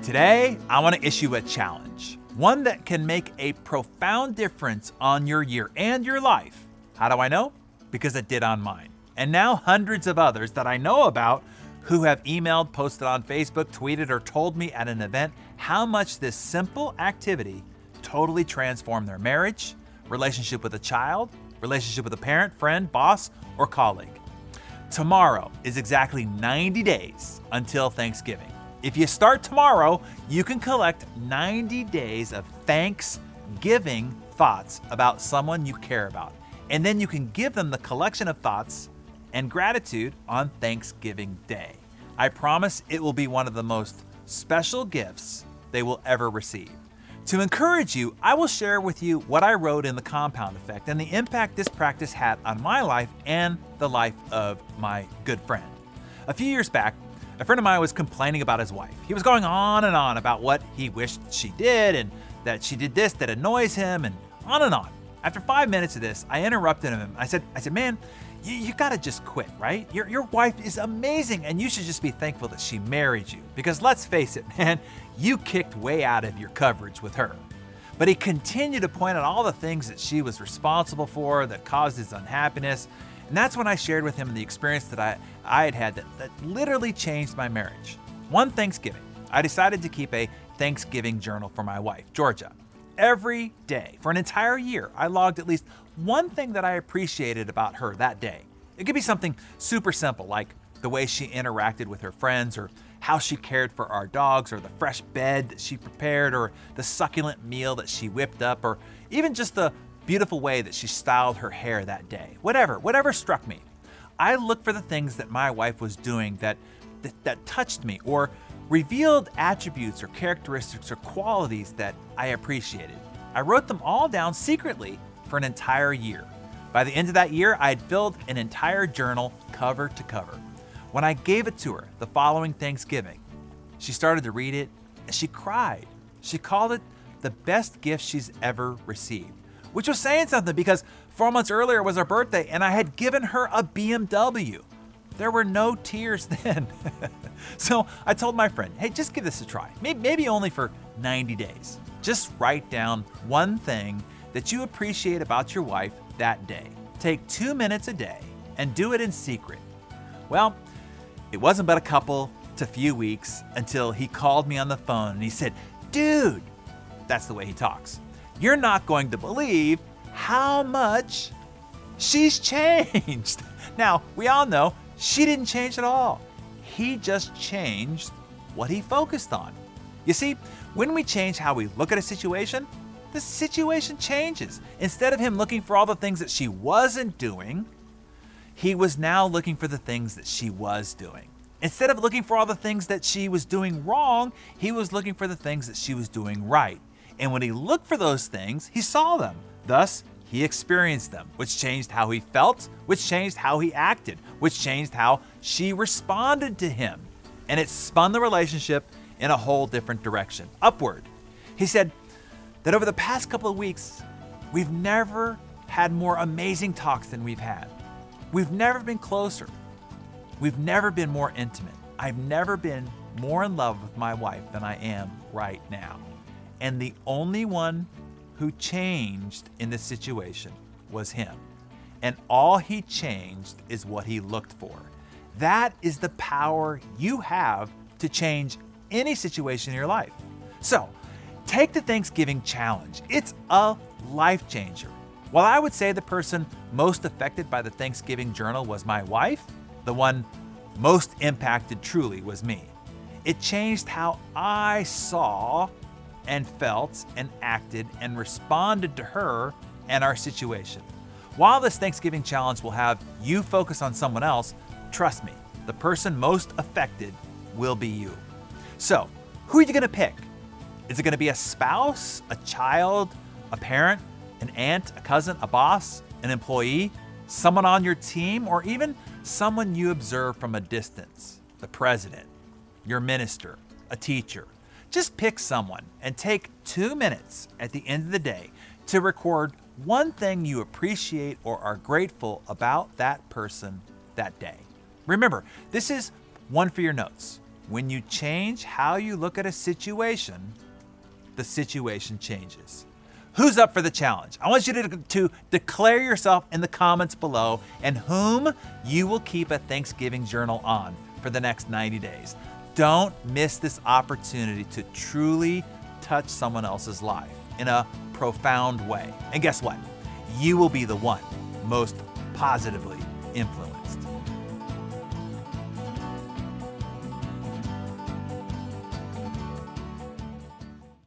Today, I want to issue a challenge, one that can make a profound difference on your year and your life. How do I know? Because it did on mine. And now hundreds of others that I know about who have emailed, posted on Facebook, tweeted, or told me at an event how much this simple activity totally transformed their marriage, relationship with a child, relationship with a parent, friend, boss, or colleague. Tomorrow is exactly 90 days until Thanksgiving. If you start tomorrow, you can collect 90 days of Thanksgiving thoughts about someone you care about. And then you can give them the collection of thoughts and gratitude on Thanksgiving Day. I promise it will be one of the most special gifts they will ever receive. To encourage you, I will share with you what I wrote in The Compound Effect and the impact this practice had on my life and the life of my good friend. A few years back, a friend of mine was complaining about his wife. He was going on and on about what he wished she did and that she did this that annoys him and on and on. After 5 minutes of this, I interrupted him. I said, man, you gotta just quit, right? Your wife is amazing and you should just be thankful that she married you. Because let's face it, man, you kicked way out of your coverage with her. But he continued to point out all the things that she was responsible for that caused his unhappiness. And that's when I shared with him the experience that I had that literally changed my marriage. One Thanksgiving, I decided to keep a Thanksgiving journal for my wife, Georgia. Every day, for an entire year, I logged at least one thing that I appreciated about her that day. It could be something super simple, like the way she interacted with her friends, or how she cared for our dogs, or the fresh bed that she prepared, or the succulent meal that she whipped up, or even just the beautiful way that she styled her hair that day. Whatever struck me. I looked for the things that my wife was doing that touched me, or revealed attributes or characteristics or qualities that I appreciated. I wrote them all down secretly for an entire year. By the end of that year, I had filled an entire journal cover to cover. When I gave it to her the following Thanksgiving, she started to read it and she cried. She called it the best gift she's ever received, which was saying something because 4 months earlier was her birthday and I had given her a BMW. There were no tears then. So I told my friend, hey, just give this a try. Maybe only for 90 days. Just write down one thing that you appreciate about your wife that day. Take 2 minutes a day and do it in secret. Well, it wasn't but a couple to few weeks until he called me on the phone and he said, dude, that's the way he talks. You're not going to believe how much she's changed. Now, we all know she didn't change at all. He just changed what he focused on. You see, when we change how we look at a situation, the situation changes. Instead of him looking for all the things that she wasn't doing, he was now looking for the things that she was doing. Instead of looking for all the things that she was doing wrong, he was looking for the things that she was doing right. And when he looked for those things, he saw them. Thus, he experienced them, which changed how he felt, which changed how he acted, which changed how she responded to him. And it spun the relationship in a whole different direction, upward. He said that over the past couple of weeks, we've never had more amazing talks than we've had. We've never been closer. We've never been more intimate. I've never been more in love with my wife than I am right now. And the only one who changed in this situation was him. And all he changed is what he looked for. That is the power you have to change any situation in your life. So, take the Thanksgiving challenge. It's a life changer. While I would say the person most affected by the Thanksgiving journal was my wife, the one most impacted truly was me. It changed how I saw and felt and acted and responded to her and our situation. While this Thanksgiving challenge will have you focus on someone else, trust me, the person most affected will be you. So, who are you gonna pick? Is it gonna be a spouse, a child, a parent, an aunt, a cousin, a boss, an employee, someone on your team, or even someone you observe from a distance? The president, your minister, a teacher. Just pick someone and take 2 minutes at the end of the day to record one thing you appreciate or are grateful about that person that day. Remember, this is one for your notes. When you change how you look at a situation, the situation changes. Who's up for the challenge? I want you to declare yourself in the comments below and whom you will keep a Thanksgiving journal on for the next 90 days. Don't miss this opportunity to truly touch someone else's life in a profound way. And guess what? You will be the one most positively influenced.